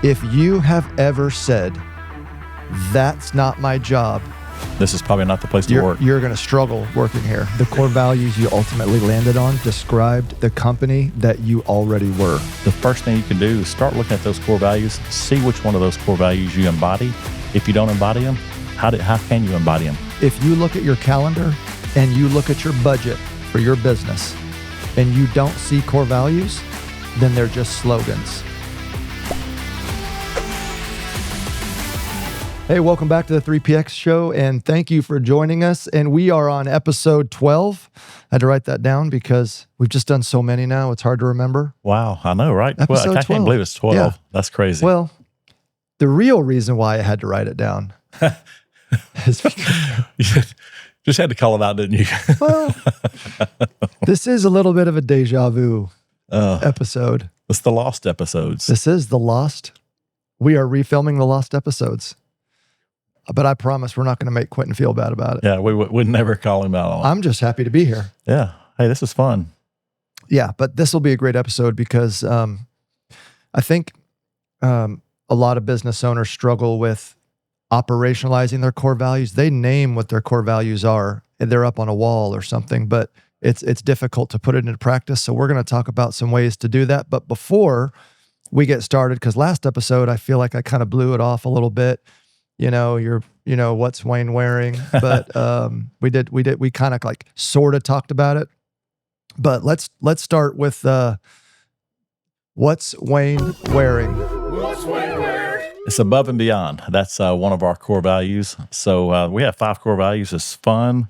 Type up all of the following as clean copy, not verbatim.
If you have ever said, that's not my job, this is probably not the place to work. You're going to struggle working here. The core values you ultimately landed on described the company that you already were. The first thing you can do is start looking at those core values, see which one of those core values you embody. If you don't embody them, how can you embody them? If you look at your calendar and you look at your budget for your business and you don't see core values, then they're just slogans. Hey, welcome back to the 3PX show, and thank you for joining us. And we are on episode 12. I had to write that down because we've just done so many now, it's hard to remember. Wow, I know, right? Episode 12. I can't believe it's 12. Yeah. That's crazy. Well, the real reason why I had to write it down is because... You just had to call it out, didn't you? Well, this is a little bit of a deja vu episode. It's the lost episodes. This is the lost. We are refilming the lost episodes. But I promise we're not going to make Quentin feel bad about it. Yeah, we would never call him out on it. I'm just happy to be here. Yeah. Hey, this is fun. Yeah, but this will be a great episode because I think a lot of business owners struggle with operationalizing their core values. They name what their core values are, and they're up on a wall or something, but it's difficult to put it into practice. So we're going to talk about some ways to do that. But before we get started, because last episode, I feel like I kind of blew it off a little bit. What's Wayne wearing? But we kind of like sort of talked about it. But let's start with what's Wayne wearing? What's Wayne wearing? It's above and beyond. That's one of our core values. So we have 5 core values. It's fun.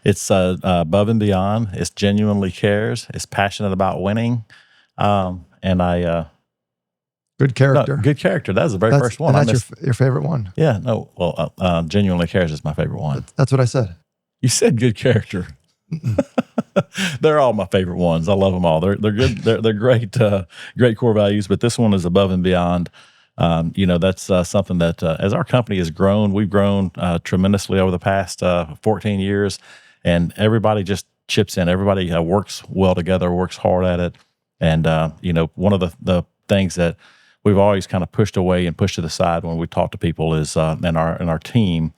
It's above and beyond. It's genuinely cares. It's passionate about winning. Good character. No, good character. That's the very first one. And that's your favorite one? Yeah. No. Well, genuinely cares is my favorite one. That's what I said. You said good character. They're all my favorite ones. I love them all. They're good. They're great. Great core values. But this one is above and beyond. That's something that as our company has grown, we've grown tremendously over the past 14 years, and everybody just chips in. Everybody works well together, works hard at it, and one of the things that we've always kind of pushed away and pushed to the side when we talk to people is, in our team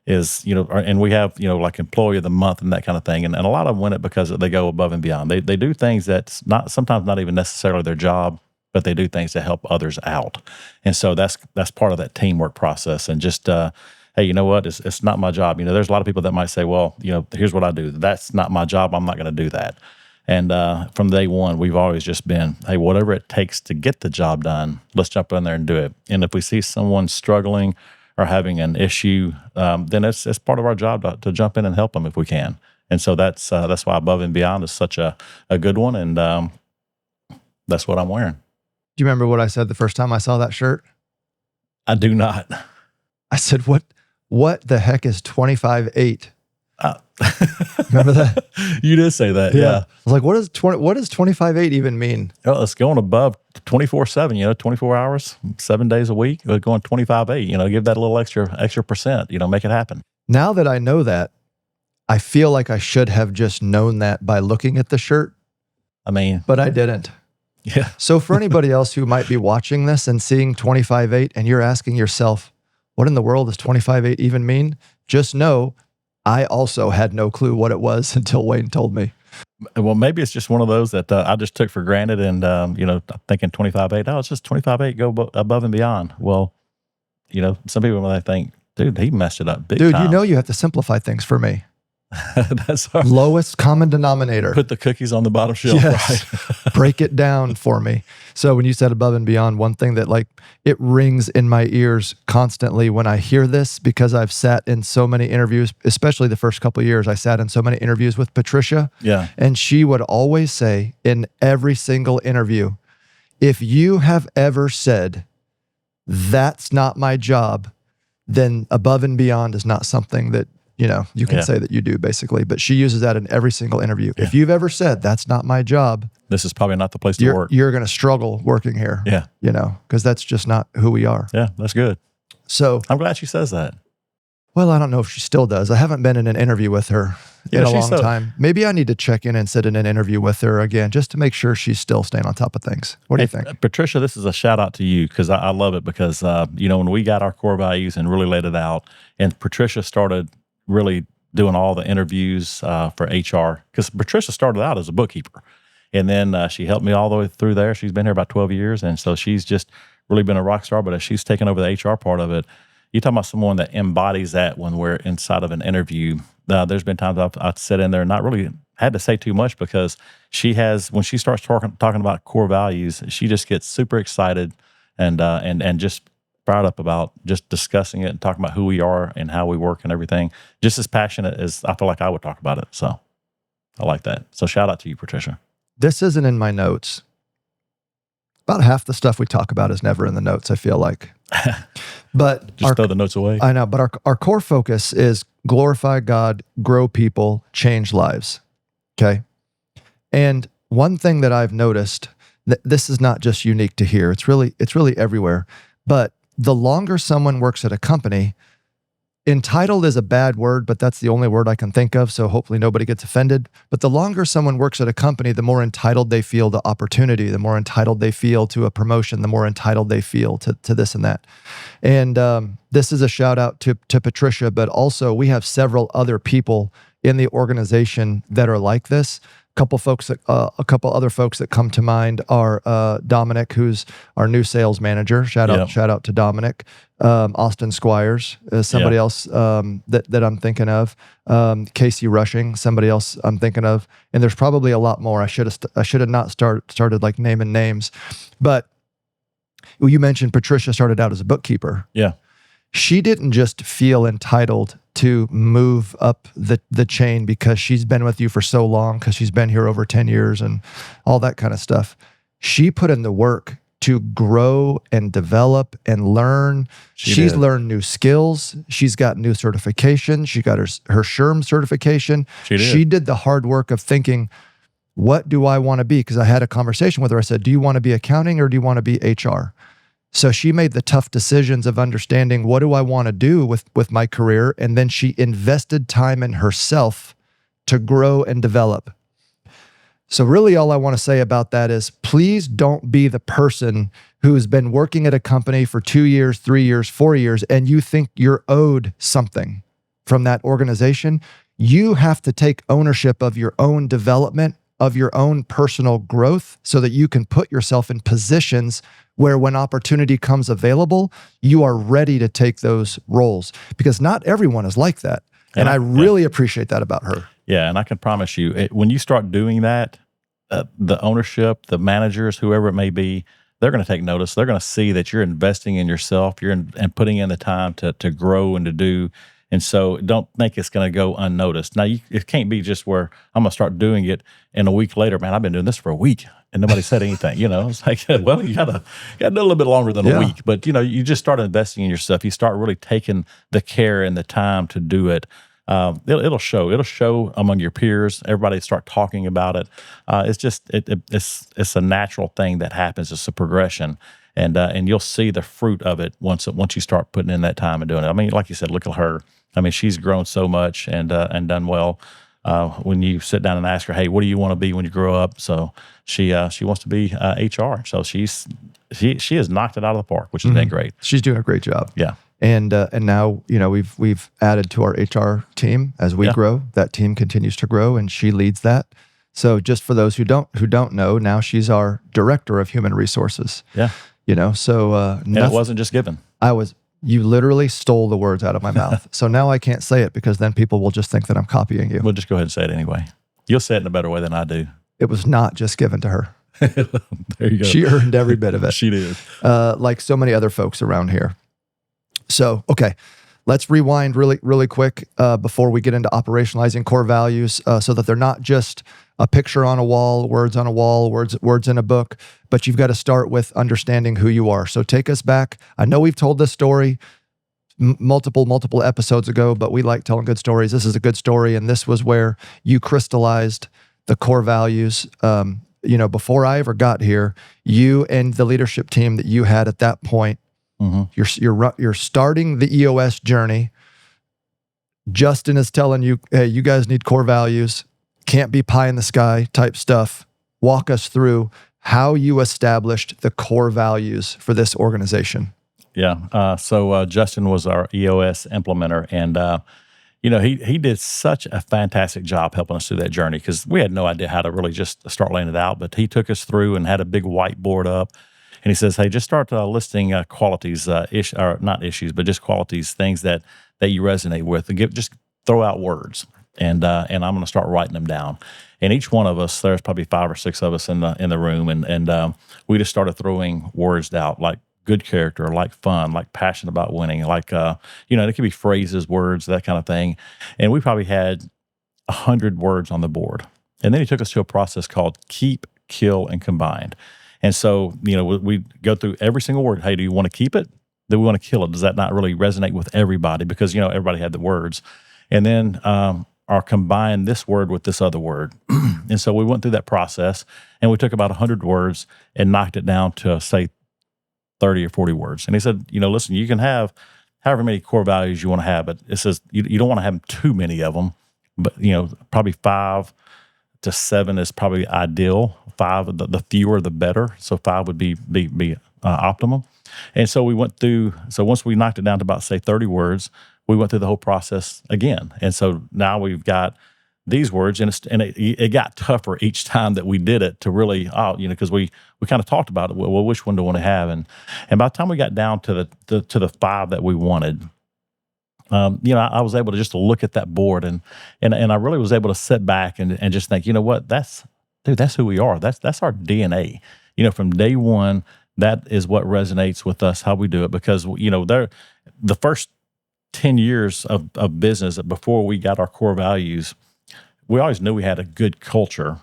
is, and we have, like employee of the month and that kind of thing. And a lot of them win it because they go above and beyond. They do things that's sometimes not even necessarily their job, but they do things to help others out. And so that's part of that teamwork process. And just, hey, you know what? It's not my job. There's a lot of people that might say, well, here's what I do. That's not my job. I'm not going to do that. And from day one, we've always just been, hey, whatever it takes to get the job done, let's jump in there and do it. And if we see someone struggling or having an issue, then it's part of our job to jump in and help them if we can. And so that's why above and beyond is such a good one. And that's what I'm wearing. Do you remember what I said the first time I saw that shirt? I do not. I said, what the heck is 25-8? Remember that? You did say that, yeah. I was like, what does 25-8 even mean? Well, it's going above 24/7, 24 hours, 7 days a week. We're going 25-8, give that a little extra percent, make it happen. Now that I know that, I feel like I should have just known that by looking at the shirt. But I didn't. Yeah. So for anybody else who might be watching this and seeing 25-8 and you're asking yourself, what in the world does 25-8 even mean? Just know I also had no clue what it was until Wayne told me. Well, maybe it's just one of those that I just took for granted and, thinking 25-8, it's just 25-8, go above and beyond. Well, some people might think, dude, he messed it up big time. Dude, you have to simplify things for me. That's our lowest common denominator. Put the cookies on the bottom shelf, yes. Right? Break it down for me. So when you said above and beyond, one thing that it rings in my ears constantly when I hear this, because I've sat in so many interviews, especially the first couple of years, I sat in so many interviews with Patricia. Yeah. And she would always say in every single interview, if you have ever said, that's not my job, then above and beyond is not something that you can say that you do, basically. But she uses that in every single interview. Yeah. If you've ever said, that's not my job, this is probably not the place to work. You're going to struggle working here. Yeah. Because that's just not who we are. Yeah, that's good. So I'm glad she says that. Well, I don't know if she still does. I haven't been in an interview with her in a long time. Maybe I need to check in and sit in an interview with her again just to make sure she's still staying on top of things. What do you think? Patricia, this is a shout out to you because I love it because, when we got our core values and really laid it out, and Patricia started really doing all the interviews for HR, because Patricia started out as a bookkeeper. And then she helped me all the way through there. She's been here about 12 years. And so she's just really been a rock star. But as she's taken over the HR part of it, you're talking about someone that embodies that when we're inside of an interview. There's been times I've sat in there and not really had to say too much because when she starts talking about core values, she just gets super excited and just fired up about just discussing it and talking about who we are and how we work and everything. Just as passionate as I feel like I would talk about it. So I like that. So shout out to you, Patricia. This isn't in my notes. About half the stuff we talk about is never in the notes, I feel like. But just throw the notes away. I know, but our core focus is glorify God, grow people, change lives. Okay? And one thing that I've noticed, this is not just unique to here, it's really everywhere, but the longer someone works at a company, entitled is a bad word, but that's the only word I can think of, so hopefully nobody gets offended. But the longer someone works at a company, the more entitled they feel to opportunity, the more entitled they feel to a promotion, the more entitled they feel to this and that. And this is a shout out to Patricia, but also we have several other people in the organization that are like this. A couple other folks that come to mind are Dominic, who's our new sales manager. Shout out to Dominic. Austin Squires is somebody else that I'm thinking of. Casey Rushing, somebody else I'm thinking of. And there's probably a lot more. I should have not started like naming names. But you mentioned Patricia started out as a bookkeeper. Yeah. She didn't just feel entitled to move up the chain because she's been with you for so long, because she's been here over 10 years and all that kind of stuff. She put in the work to grow and develop and learn. She's learned new skills. She's got new certification. She got her SHRM certification. She did the hard work of thinking, what do I want to be? Because I had a conversation with her. I said, do you want to be accounting or do you want to be HR? So she made the tough decisions of understanding, what do I want to do with my career? And then she invested time in herself to grow and develop. So really all I want to say about that is, please don't be the person who's been working at a company for 2 years, 3 years, 4 years, and you think you're owed something from that organization. You have to take ownership of your own development, of your own personal growth, so that you can put yourself in positions where when opportunity comes available, you are ready to take those roles, because not everyone is like that. And I really appreciate that about her. Yeah, and I can promise you, when you start doing that, the ownership, the managers, whoever it may be, they're going to take notice. They're going to see that you're investing in yourself, and putting in the time to grow and to do. And so don't think it's going to go unnoticed. Now, it can't be just where I'm going to start doing it, and a week later, man, I've been doing this for a week and nobody said anything. It's like, well, you got to do a little bit longer than a week. But, you just start investing in yourself. You start really taking the care and the time to do it. It'll show. It'll show among your peers. Everybody start talking about it. It's just it's a natural thing that happens. It's a progression, and you'll see the fruit of it once you start putting in that time and doing it. I mean, like you said, look at her. I mean, she's grown so much and done well. When you sit down and ask her, hey, what do you want to be when you grow up? So she wants to be HR. So she has knocked it out of the park, which has been great. She's doing a great job. Yeah. And now, we've added to our HR team as we grow. That team continues to grow, and she leads that. So just for those who don't know, now she's our director of human resources. Yeah. So and it wasn't just given. You literally stole the words out of my mouth. So now I can't say it, because then people will just think that I'm copying you. We'll just go ahead and say it anyway. You'll say it in a better way than I do. It was not just given to her. There you go. She earned every bit of it. She did. Like so many other folks around here. So, okay, let's rewind really, really quick before we get into operationalizing core values, so that they're not just a picture on a wall, words on a wall, words in a book, but you've got to start with understanding who you are. So take us back. I know we've told this story multiple episodes ago, but we like telling good stories. This is a good story, and this was where you crystallized the core values. Before I ever got here, you and the leadership team that you had at that point, you're starting the EOS journey. Justin is telling you, hey, you guys need core values, can't be pie in the sky type stuff. Walk us through how you established the core values for this organization. Yeah. So Justin was our EOS implementer, and he did such a fantastic job helping us through that journey because we had no idea how to really just start laying it out. But he took us through and had a big whiteboard up, and he says, "Hey, just start listing qualities, or not issues, but just qualities, things that you resonate with, and just throw out words, and I'm going to start writing them down." And each one of us, there's probably 5 or 6 of us in the room, and we just started throwing words out like good character, like fun, like passionate about winning, like it could be phrases, words, that kind of thing. And we probably had 100 words on the board. And then he took us to a process called keep, kill, and combine. And so, we go through every single word. Hey, do you want to keep it? Do we want to kill it? Does that not really resonate with everybody? Because, everybody had the words. And then or combine this word with this other word. And so we went through that process, and we took about 100 words and knocked it down to, say, 30 or 40 words. And he said, listen, you can have however many core values you want to have, but it says you don't want to have too many of them, but, probably 5 to 7 is probably ideal. 5, the fewer, the better. So 5 would be optimum. And so we went through, so once we knocked it down to about, say, 30 words, we went through the whole process again. And so now we've got these words, and it got tougher each time that we did it to really, because we kind of talked about it. Well, which one do we want to have? And by the time we got down to the 5 that we wanted, I was able to just look at that board, and I really was able to sit back and just think, what, that's who we are. That's our DNA. From day one, that is what resonates with us, how we do it, because the first 10 years of business before we got our core values, we always knew we had a good culture,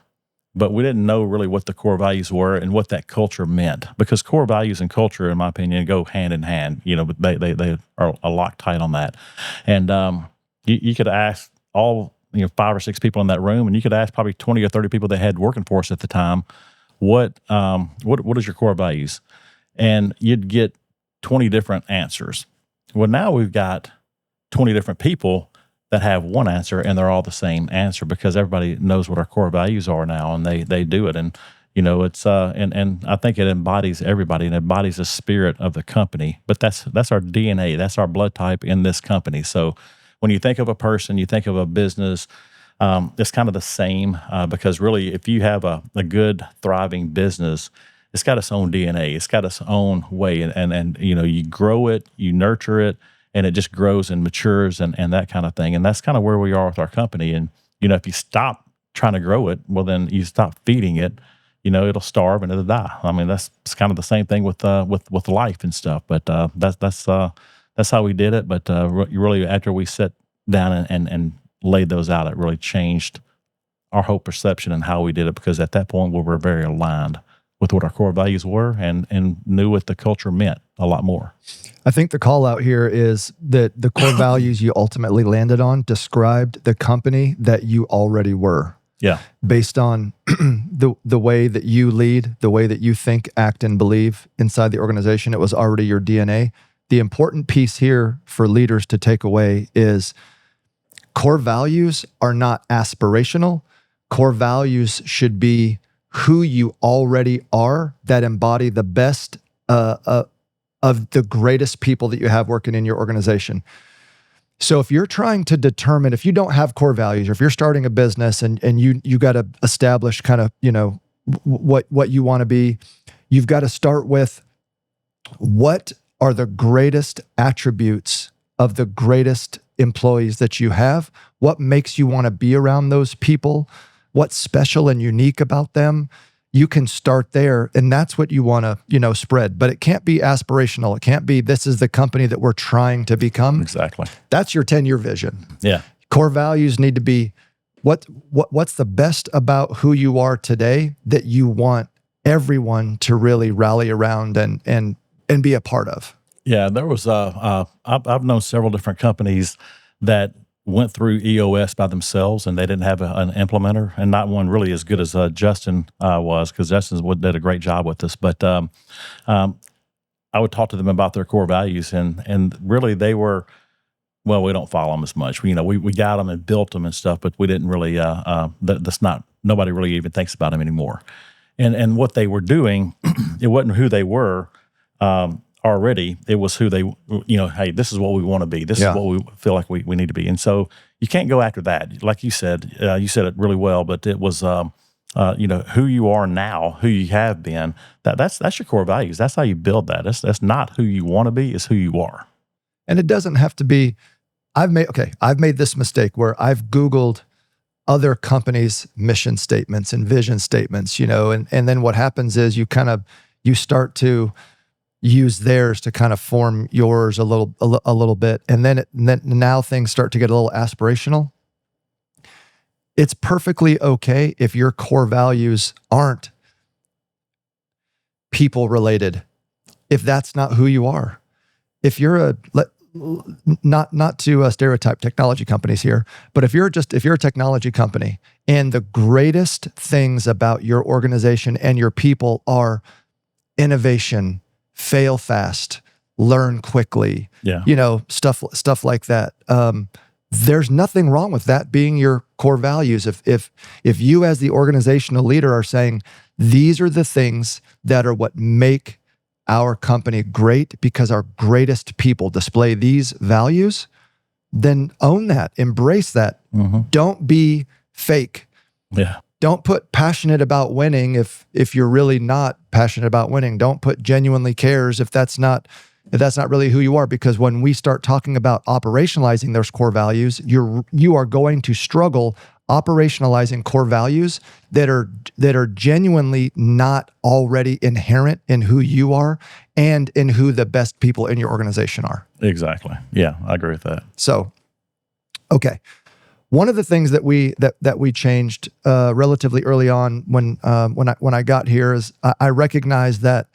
but we didn't know really what the core values were and what that culture meant, because core values and culture, in my opinion, go hand in hand. But they are a lock tight on that. And you could ask all 5 or 6 people in that room, and you could ask probably 20 or 30 people that had working for us at the time, what is your core values? And you'd get 20 different answers. Well, now we've got 20 different people that have one answer, and they're all the same answer because everybody knows what our core values are now, and they do it. And it's and I think it embodies everybody, and embodies the spirit of the company. But that's our DNA, that's our blood type in this company. So when you think of a person, you think of a business, it's kind of the same, because really, if you have a good, thriving business, it's got its own DNA, it's got its own way, and you grow it, you nurture it, and it just grows and matures and that kind of thing. And that's kind of where we are with our company. And, if you stop trying to grow it, well, then you stop feeding it, it'll starve and it'll die. I mean, it's kind of the same thing with life and stuff. But that's how we did it. But really, after we sat down and laid those out, it really changed our whole perception and how we did it, because at that point we were very aligned with what our core values were and knew what the culture meant a lot more. I think the call out here is that the core values you ultimately landed on described the company that you already were. Yeah. Based on the way that you lead, the way that you think, act, and believe inside the organization, it was already your DNA. The important piece here for leaders to take away is core values are not aspirational. Core values should be who you already are, that embody the best of the greatest people that you have working in your organization. So if you're trying to determine, if you don't have core values, or if you're starting a business and you got to establish kind of, what you want to be, you've got to start with, what are the greatest attributes of the greatest employees that you have? What makes you want to be around those people? What's special and unique about them? You can start there, and that's what you want to, spread. But it can't be aspirational. It can't be, this is the company that we're trying to become. Exactly. That's your 10-year vision. Yeah. Core values need to be, what's the best about who you are today that you want everyone to really rally around and be a part of? Yeah, there was I've known several different companies that went through EOS by themselves, and they didn't have an implementer, and not one really as good as Justin was, because Justin did a great job with this. But I would talk to them about their core values, and really they were well, we don't follow them as much. We got them and built them and stuff, but we didn't really. That's not, nobody really even thinks about them anymore. And what they were doing, it wasn't who they were already. It was who they. Hey, this is what we want to be. This is what we feel like we need to be. And so you can't go after that. Like you said it really well. But it was who you are now, who you have been. That's your core values. That's how you build that. That's not who you want to be. It's who you are. And it doesn't have to be. I've made this mistake where I've Googled other companies' mission statements and vision statements, and then what happens is you start to use theirs to kind of form yours a little bit, and then now things start to get a little aspirational. It's perfectly okay if your core values aren't people related, if that's not who you are. If you're not to stereotype technology companies here, but if you're a technology company and the greatest things about your organization and your people are innovation, fail fast, learn quickly, stuff like that. There's nothing wrong with that being your core values. If you as the organizational leader are saying these are the things that are what make our company great because our greatest people display these values, then own that, embrace that. Mm-hmm. Don't be fake. Yeah. Don't put passionate about winning if you're really not passionate about winning. Don't put genuinely cares if that's not really who you are, because when we start talking about operationalizing those core values, you are going to struggle operationalizing core values that are genuinely not already inherent in who you are and in who the best people in your organization are. Exactly. Yeah, I agree with that. So, okay. One of the things that we changed relatively early on when I got here is I recognized that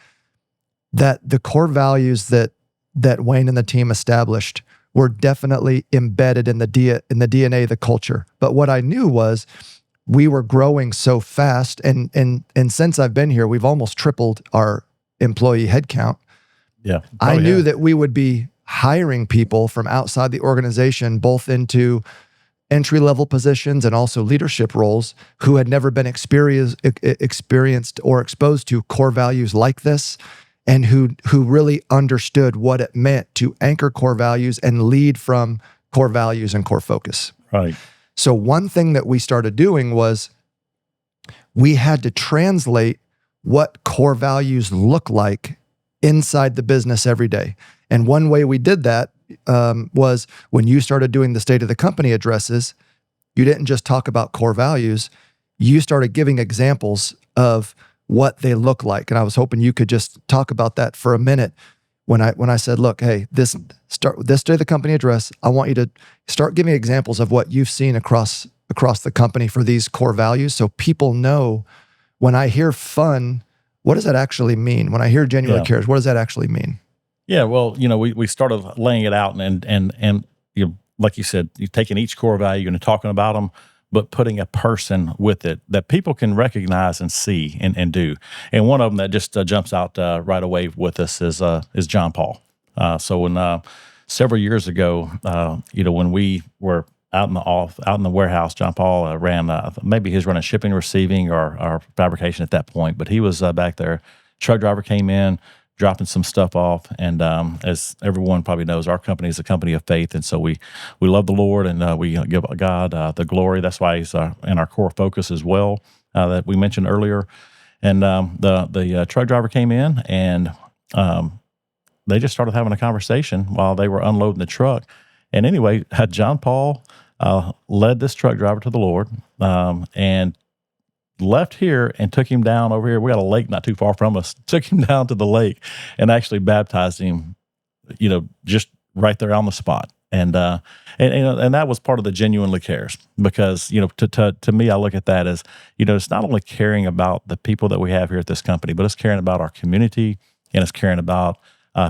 the core values that Wayne and the team established were definitely embedded in the DNA, the culture. But what I knew was we were growing so fast, and since I've been here, we've almost tripled our employee headcount. Yeah, I knew that we would be hiring people from outside the organization, both into entry-level positions and also leadership roles, who had never been experienced or exposed to core values like this, and who really understood what it meant to anchor core values and lead from core values and core focus. Right. So one thing that we started doing was we had to translate what core values look like inside the business every day. And one way we did that was when you started doing the state of the company addresses, you didn't just talk about core values, you started giving examples of what they look like. And I was hoping you could just talk about that for a minute. When I said, look, hey, this state of the company address, I want you to start giving examples of what you've seen across the company for these core values, so people know when I hear fun, what does that actually mean? When I hear genuine cares, what does that actually mean? Yeah, well, we started laying it out, and like you said, you're taking each core value and talking about them, but putting a person with it that people can recognize and see and do. And one of them that just jumps out right away with us is John Paul. So when several years ago, when we were out in the warehouse, John Paul ran maybe he was running shipping, receiving, or fabrication at that point, but he was back there. Truck driver came in, dropping some stuff off. And as everyone probably knows, our company is a company of faith. And so we love the Lord, and we give God the glory. That's why he's in our core focus as well, that we mentioned earlier. And the truck driver came in, and they just started having a conversation while they were unloading the truck. And anyway, John Paul led this truck driver to the Lord, and left here and took him down over here. We got a lake not too far from us. Took him down to the lake and actually baptized him, just right there on the spot. And that was part of the genuinely cares, because to me, I look at that as it's not only caring about the people that we have here at this company, but it's caring about our community, and it's caring about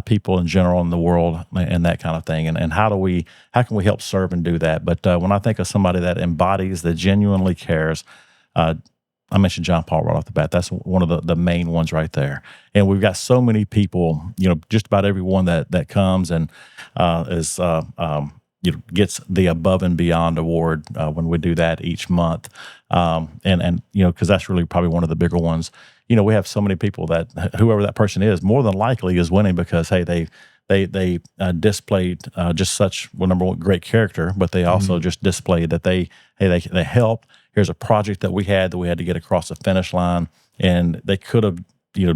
people in general in the world and that kind of thing. And how can we help serve and do that? But when I think of somebody that embodies the genuinely cares, I mentioned John Paul right off the bat. That's one of the main ones right there. And we've got so many people, just about everyone that comes and is gets the Above and Beyond award when we do that each month, and because that's really probably one of the bigger ones. We have so many people that whoever that person is, more than likely is winning because hey, they displayed just such number one great character, but they also just displayed that they helped. Here's a project that we had to get across the finish line, and they could have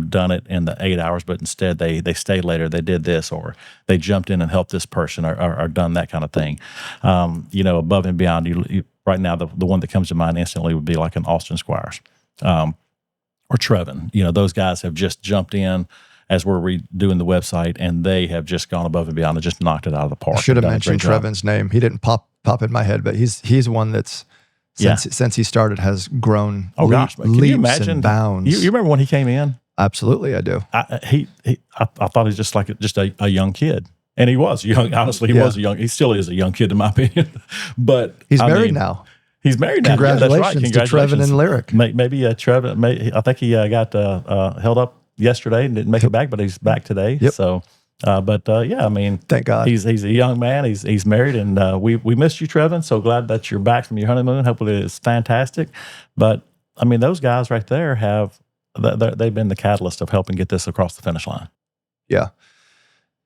done it in the 8 hours, but instead they stayed later. They did this, or they jumped in and helped this person, or done that kind of thing. Above and Beyond. You right now, the one that comes to mind instantly would be like an Austin Squires, or Trevin. Those guys have just jumped in as we're redoing the website, and they have just gone above and beyond and just knocked it out of the park. I should have mentioned Trevin's name. He didn't pop in my head, but he's one that's since he started has grown. Oh gosh, can you imagine and bounds? You remember when he came in? Absolutely, I do. I thought he was just a young kid, and he was young. Honestly, he still is a young kid in my opinion. But he's married now. He's married now. Congratulations, yeah, that's right. Congratulations to Trevin and Lyric. Maybe Trevin. I think he got held up yesterday and didn't make it back, but he's back today. Yep. So, I mean, thank God. He's a young man. He's married, and we missed you, Trevin. So glad that you're back from your honeymoon. Hopefully, it's fantastic. But I mean, those guys right there they've been the catalyst of helping get this across the finish line. Yeah.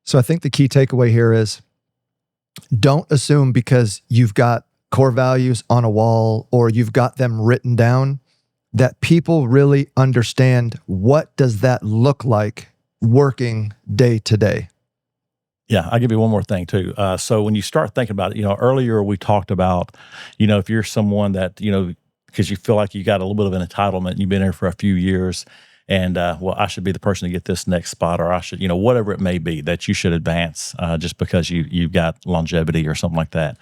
So I think the key takeaway here is don't assume because you've got core values on a wall or you've got them written down that people really understand what does that look like working day to day. Yeah, I'll give you one more thing too. So when you start thinking about it, earlier we talked about, if you're someone that, because you feel like you got a little bit of an entitlement and you've been here for a few years and, I should be the person to get this next spot, or I should, whatever it may be that you should advance just because you've got longevity or something like that.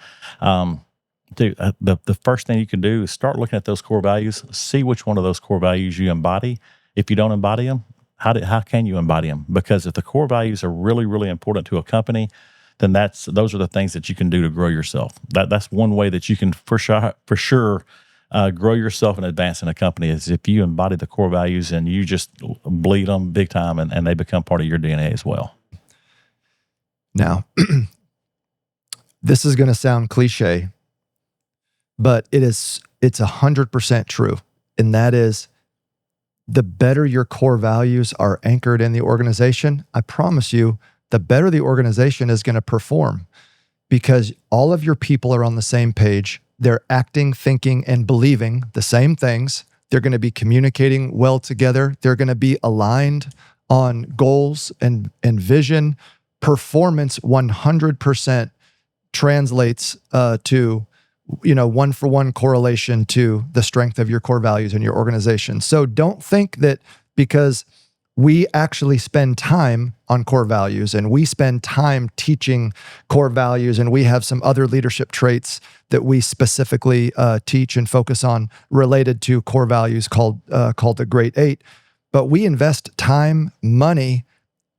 The first thing you can do is start looking at those core values, see which one of those core values you embody. If you don't embody them, how can you embody them? Because if the core values are really, really important to a company, then those are the things that you can do to grow yourself. That's one way that you can for sure grow yourself and advance in a company is if you embody the core values and you just bleed them big time and they become part of your DNA as well. Now, this is going to sound cliche, but it's 100% true. And that is, the better your core values are anchored in the organization, I promise you, the better the organization is going to perform because all of your people are on the same page. They're acting, thinking, and believing the same things. They're going to be communicating well together. They're going to be aligned on goals and vision. Performance 100% translates to one-for-one correlation to the strength of your core values in your organization. So don't think that because we actually spend time on core values and we spend time teaching core values and we have some other leadership traits that we specifically teach and focus on related to core values called the Great Eight. But we invest time, money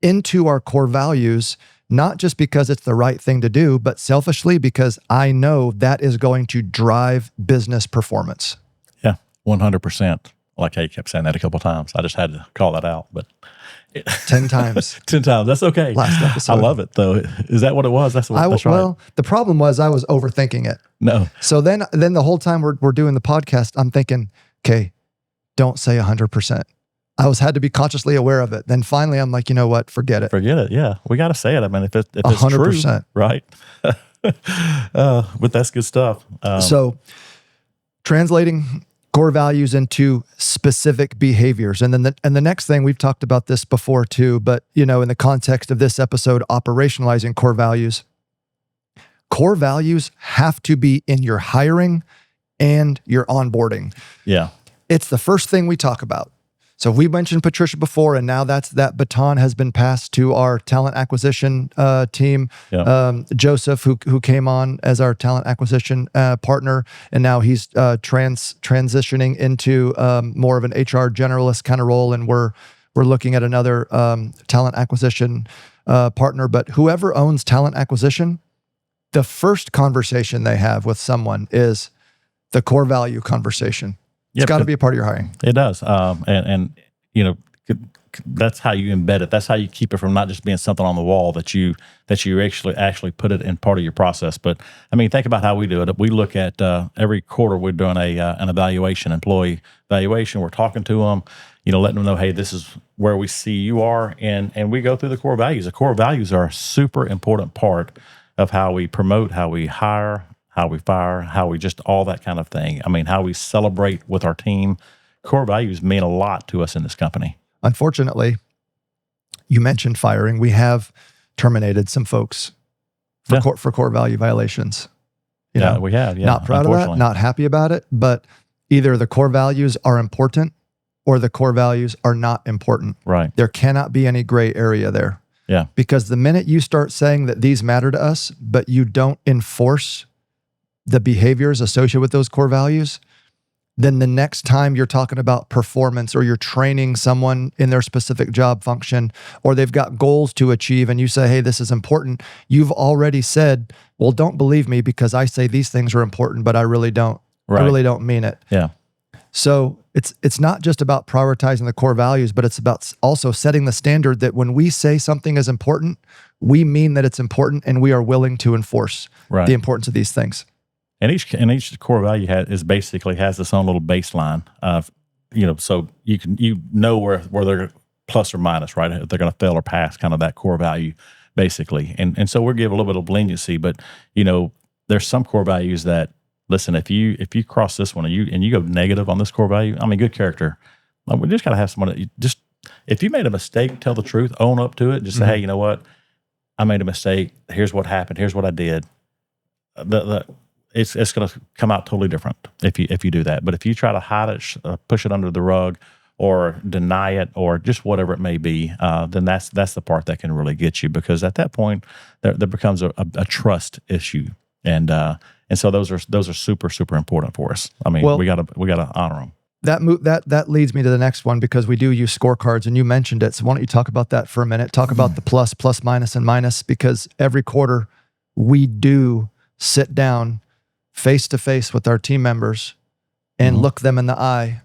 into our core values not just because it's the right thing to do, but selfishly because I know that is going to drive business performance. Yeah, 100%. Like how you kept saying that a couple of times. I just had to call that out, but 10 times. 10 times. That's okay. Last episode. I love it though. Is that what it was? That's right. Well, the problem was I was overthinking it. No. So then the whole time we're doing the podcast, I'm thinking, okay, don't say 100%. I had to be consciously aware of it. Then finally, I'm like, you know what? Forget it. Forget it. Yeah, we got to say it. I mean, if it's 100%. true, right? But that's good stuff. So, translating core values into specific behaviors, and then the next thing, we've talked about this before too, but in the context of this episode, operationalizing core values. Core values have to be in your hiring and your onboarding. Yeah, it's the first thing we talk about. So we mentioned Patricia before, and now that baton has been passed to our talent acquisition team. Yeah. Joseph, who came on as our talent acquisition partner, and now he's transitioning into more of an HR generalist kind of role, and we're looking at another talent acquisition partner. But whoever owns talent acquisition, the first conversation they have with someone is the core value conversation. It's got to be a part of your hiring. It does. And that's how you embed it. That's how you keep it from not just being something on the wall that you actually put it in part of your process. But I mean, think about how we do it. We look at every quarter we're doing an evaluation, employee evaluation. We're talking to them, letting them know, hey, this is where we see you are, and we go through the core values. The core values are a super important part of how we promote, how we hire, how we fire, how we just all that kind of thing. I mean, how we celebrate with our team. Core values mean a lot to us in this company. Unfortunately, you mentioned firing. We have terminated some folks for core value violations. We have. Yeah, not proud of that, not happy about it, but either the core values are important or the core values are not important. Right. There cannot be any gray area there. Yeah. Because the minute you start saying that these matter to us, but you don't enforce the behaviors associated with those core values, then the next time you're talking about performance or you're training someone in their specific job function or they've got goals to achieve and you say, hey, this is important, you've already said, well, don't believe me because I say these things are important, but I really don't. Right. I really don't mean it. Yeah. So it's not just about prioritizing the core values, but it's about also setting the standard that when we say something is important, we mean that it's important and we are willing to enforce the importance of these things. And each core value has its own little baseline of, so you know where they're plus or minus, right? If they're going to fail or pass, kind of that core value, basically. And so we're giving a little bit of leniency, but there's some core values that, listen, if you cross this one and you go negative on this core value, I mean, good character. We just got to have someone that just, if you made a mistake, tell the truth, own up to it, just say, hey, you know what? I made a mistake. Here's what happened. Here's what I did. It's going to come out totally different if you do that. But if you try to hide it, push it under the rug, or deny it, or just whatever it may be, then that's the part that can really get you, because at that point there becomes a trust issue, and so those are super, super important for us. I mean, we gotta honor them. That leads me to the next one, because we do use scorecards, and you mentioned it. So why don't you talk about that for a minute? Talk about the plus, minus, and minus, because every quarter we do sit down face to face with our team members and look them in the eye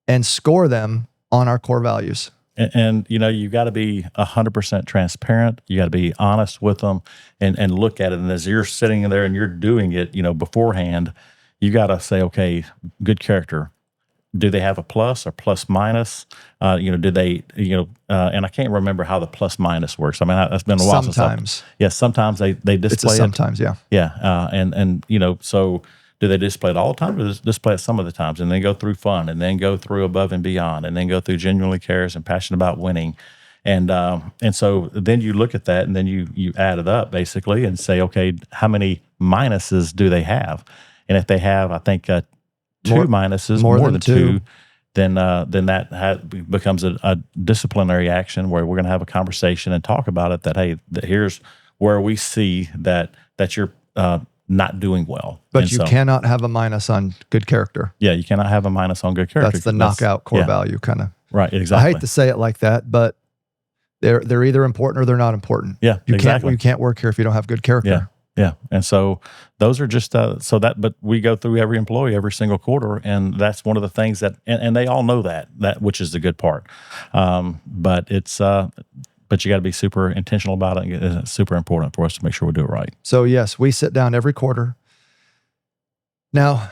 and score them on our core values. And you got to be 100% transparent. You got to be honest with them and look at it. And as you're sitting there and you're doing it, beforehand, you got to say, okay, good character. Do they have a plus or plus minus? Do they, and I can't remember how the plus minus works. I mean, that's been a while. Sometimes. Sometimes they display it. Sometimes, yeah. Yeah. And so do they display it all the time, or display it some of the times, and then go through fun, and then go through above and beyond, and then go through genuinely cares and passionate about winning? And so then you look at that, and then you add it up basically and say, okay, how many minuses do they have? And if they have, I think, two minuses, more than two, then that becomes a disciplinary action where we're going to have a conversation and talk about it. That, hey, here's where we see that you're not doing well. But you cannot have a minus on good character. Yeah, you cannot have a minus on good character. That's the knockout core value kind of. Right, exactly. I hate to say it like that, but they're either important or they're not important. Yeah, you exactly. can't work here if you don't have good character. Yeah. And so those are just, but we go through every employee every single quarter, and that's one of the things that, and they all know that, which is the good part. But you got to be super intentional about it. It's super important for us to make sure we do it right. So yes, we sit down every quarter. Now,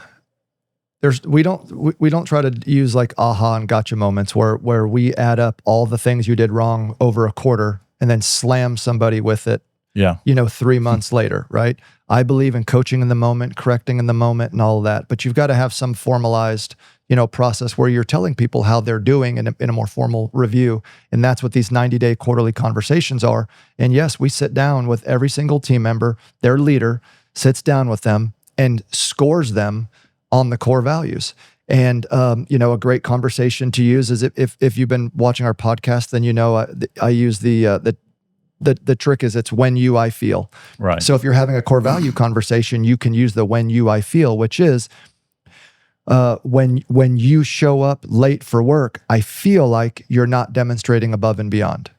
we don't try to use like aha and gotcha moments where we add up all the things you did wrong over a quarter and then slam somebody with it. Yeah. 3 months later, right? I believe in coaching in the moment, correcting in the moment, and all of that. But you've got to have some formalized, process where you're telling people how they're doing in a more formal review. And that's what these 90-day quarterly conversations are. And yes, we sit down with every single team member, their leader sits down with them and scores them on the core values. And, a great conversation to use is if you've been watching our podcast, then I use the trick is it's when you, I feel. Right. So if you're having a core value conversation, you can use the when you, I feel, which is when you show up late for work, I feel like you're not demonstrating above and beyond.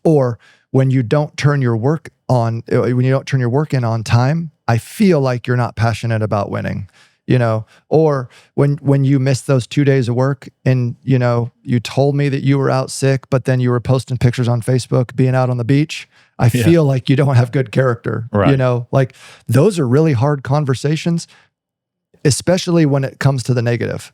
Or when you don't turn your work in on time, I feel like you're not passionate about winning. or when you missed those 2 days of work and, you told me that you were out sick, but then you were posting pictures on Facebook being out on the beach. I feel like you don't have good character, Right. like those are really hard conversations, especially when it comes to the negative.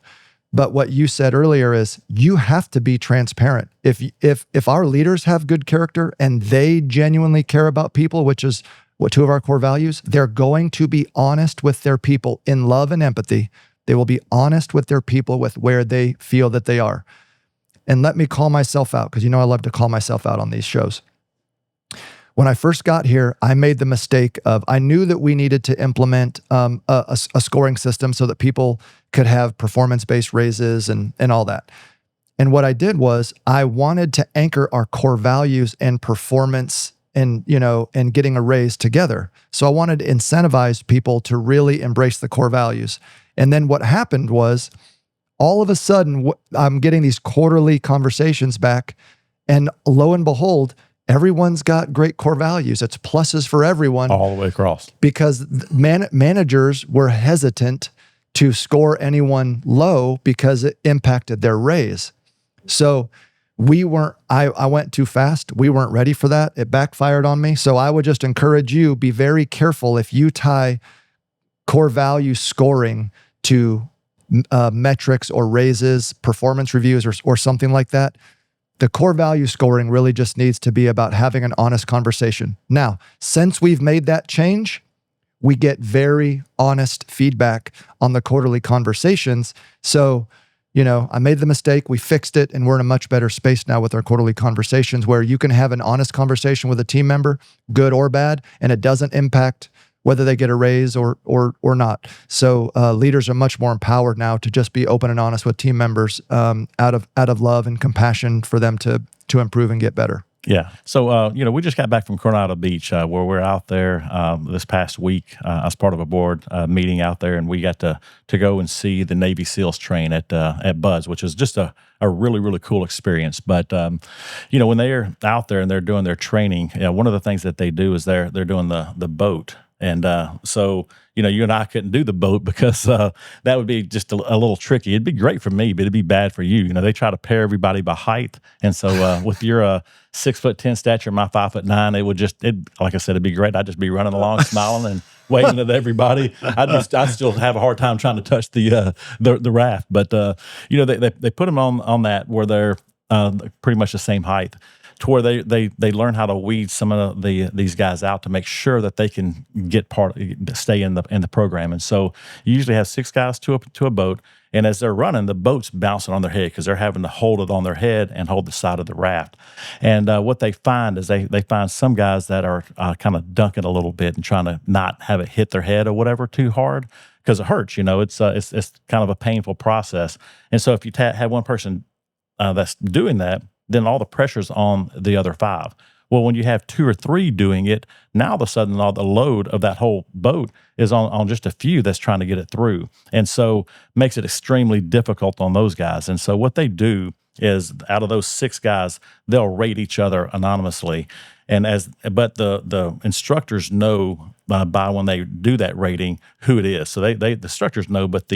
But what you said earlier is you have to be transparent. If our leaders have good character and they genuinely care about people, which is what two of our core values, they're going to be honest with their people in love and empathy. They will be honest with their people with where they feel that they are. And let me call myself out, because I love to call myself out on these shows. When I first got here, I made the mistake of, I knew that we needed to implement a scoring system so that people could have performance-based raises and all that. And what I did was I wanted to anchor our core values and performance and getting a raise together. So I wanted to incentivize people to really embrace the core values. And then what happened was, all of a sudden, I'm getting these quarterly conversations back, and lo and behold, everyone's got great core values. It's pluses for everyone. All the way across. Because managers were hesitant to score anyone low because it impacted their raise. So I went too fast. We weren't ready for that. It backfired on me. So I would just encourage you, be very careful if you tie core value scoring to metrics or raises, performance reviews, or something like that. The core value scoring really just needs to be about having an honest conversation. Now, since we've made that change, we get very honest feedback on the quarterly conversations. So, I made the mistake, we fixed it, and we're in a much better space now with our quarterly conversations, where you can have an honest conversation with a team member, good or bad, and it doesn't impact whether they get a raise or not. So leaders are much more empowered now to just be open and honest with team members out of love and compassion for them to improve and get better. Yeah. So, we just got back from Coronado Beach, where we're out there this past week as part of a board meeting out there, and we got to go and see the Navy SEALs train at Bud's, which is just a really, really cool experience. But, when they're out there and they're doing their training, one of the things that they do is they're doing the boat. And so, you and I couldn't do the boat because that would be just a little tricky. It'd be great for me, but it'd be bad for you. They try to pair everybody by height. And so with your 6'10" stature, my 5'9", like I said, it'd be great. I'd just be running along, smiling and waving at everybody. I still have a hard time trying to touch the raft. But, they put them on that where they're pretty much the same height, to where they learn how to weed some of these guys out to make sure that they can stay in the program. And so you usually have 6 guys to a boat, and as they're running, the boat's bouncing on their head because they're having to hold it on their head and hold the side of the raft. And what they find is they find some guys that are kind of dunking a little bit and trying to not have it hit their head or whatever too hard, because it hurts. It's kind of a painful process. And so if you have one person that's doing that, then all the pressure's on the other 5. Well, when you have 2 or 3 doing it, now all of a sudden all the load of that whole boat is on just a few that's trying to get it through. And so makes it extremely difficult on those guys. And so what they do is, out of those 6 guys, they'll rate each other anonymously. But the instructors know by when they do that rating who it is. So the instructors know, but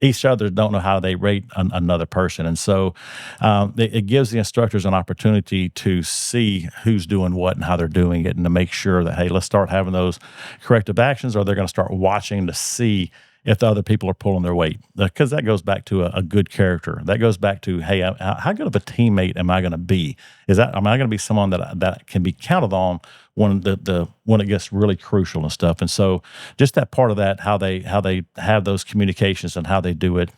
each other don't know how they rate another person. And so it gives the instructors an opportunity to see who's doing what and how they're doing it, and to make sure that, hey, let's start having those corrective actions, or they're going to start watching to see if the other people are pulling their weight. Because that goes back to a good character. That goes back to, hey, how good of a teammate am I going to be? Am I going to be someone that can be counted on when it gets really crucial and stuff? And so just that part of that, how they have those communications and how they do it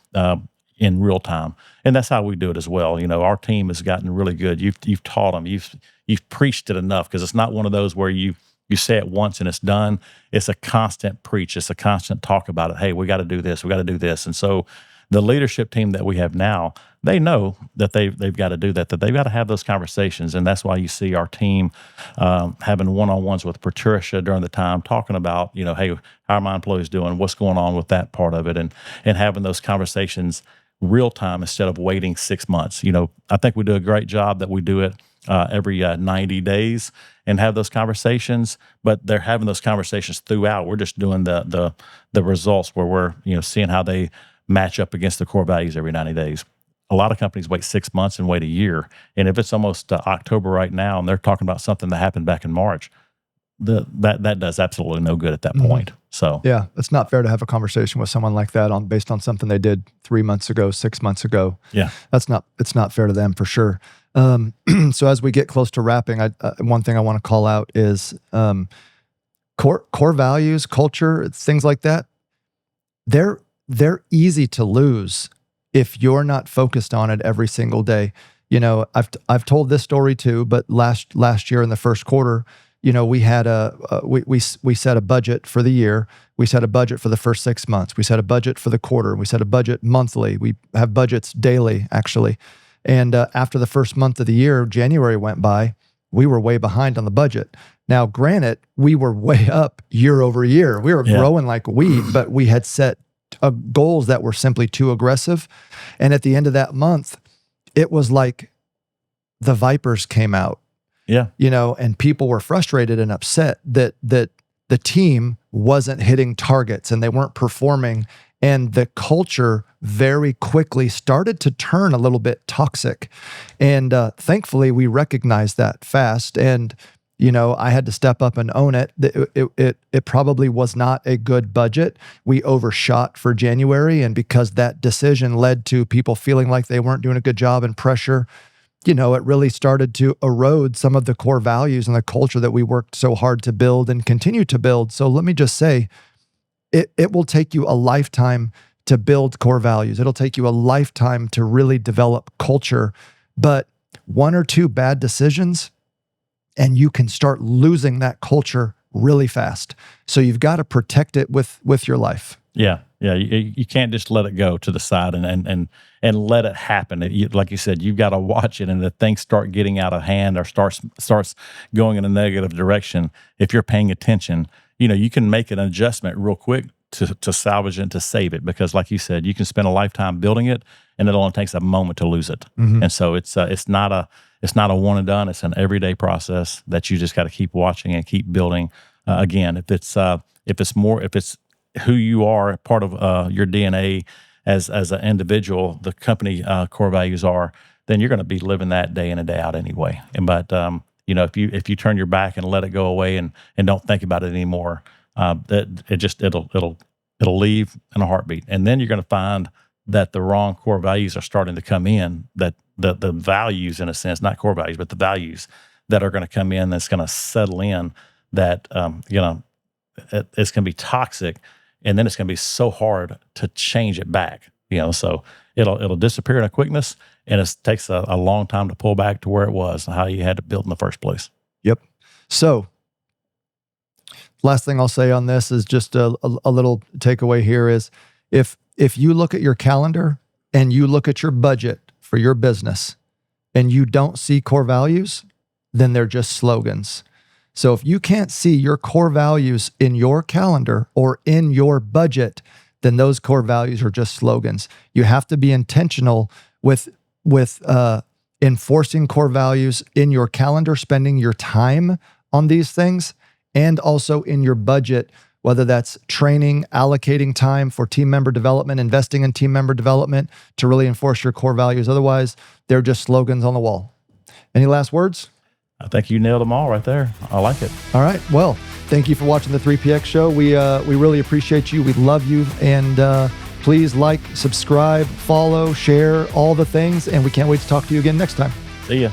in real time. And that's how we do it as well. Our team has gotten really good. You've taught them. You've preached it enough, because it's not one of those where you say it once and it's done. It's a constant preach. It's a constant talk about it. Hey, we got to do this. We got to do this. And so the leadership team that we have now, they know that they've got to do that they've got to have those conversations. And that's why you see our team having one-on-ones with Patricia during the time, talking about, hey, how are my employees doing? What's going on with that part of it? And having those conversations real time instead of waiting 6 months. I think we do a great job that we do it every 90 days and have those conversations. But they're having those conversations throughout. We're just doing the results where we're seeing how they match up against the core values every 90 days. A lot of companies wait 6 months and wait a year. And if it's almost October right now and they're talking about something that happened back in March, that does absolutely no good at that point. So yeah, it's not fair to have a conversation with someone like that based on something they did 3 months ago, 6 months ago. Yeah, it's not fair to them for sure. So as we get close to wrapping, one thing I want to call out is core values, culture, things like that. They're easy to lose if you're not focused on it every single day. I've told this story too, but last year in the first quarter, we had we set a budget for the year. We set a budget for the first 6 months. We set a budget for the quarter. We set a budget monthly. We have budgets daily, actually. And after the first month of the year, January went by, we were way behind on the budget. Now, granted, we were way up year over year. We were growing like a weed, but we had set goals that were simply too aggressive. And at the end of that month, it was like the vipers came out. Yeah. And people were frustrated and upset that the team wasn't hitting targets and they weren't performing. And the culture very quickly started to turn a little bit toxic. And thankfully, we recognized that fast. And I had to step up and own it. It probably was not a good budget. We overshot for January. And because that decision led to people feeling like they weren't doing a good job and pressure, it really started to erode some of the core values and the culture that we worked so hard to build and continue to build. So let me just say, it will take you a lifetime to build core values. It'll take you a lifetime to really develop culture. But one or two bad decisions, and you can start losing that culture really fast. So you've got to protect it with your life. Yeah. You can't just let it go to the side and let it happen. Like you said, you've got to watch it, and if things start getting out of hand or starts going in a negative direction, if you're paying attention, you can make an adjustment real quick to salvage it and to save it. Because like you said, you can spend a lifetime building it, and it only takes a moment to lose it. Mm-hmm. And so it's not a one and done. It's an everyday process that you just got to keep watching and keep building. Again, if it's who you are, part of your DNA as an individual, the company core values are, then you're going to be living that day in and day out anyway. But if you turn your back and let it go away and don't think about it anymore, it'll leave in a heartbeat. And then you're going to find that the wrong core values are starting to come in. That the values, in a sense, not core values, but the values that are going to come in, that's going to settle in. That it's going to be toxic. And then it's going to be so hard to change it back, so it'll disappear in a quickness, and it takes a long time to pull back to where it was and how you had it built in the first place. Yep. So last thing I'll say on this is just a little takeaway here is if you look at your calendar and you look at your budget for your business and you don't see core values, then they're just slogans. So if you can't see your core values in your calendar or in your budget, then those core values are just slogans. You have to be intentional with enforcing core values in your calendar, spending your time on these things, and also in your budget, whether that's training, allocating time for team member development, investing in team member development to really enforce your core values. Otherwise, they're just slogans on the wall. Any last words? I think you nailed them all right there. I like it. All right. Well, thank you for watching the 3PX show. We really appreciate you. We love you. And please like, subscribe, follow, share, all the things. And we can't wait to talk to you again next time. See ya.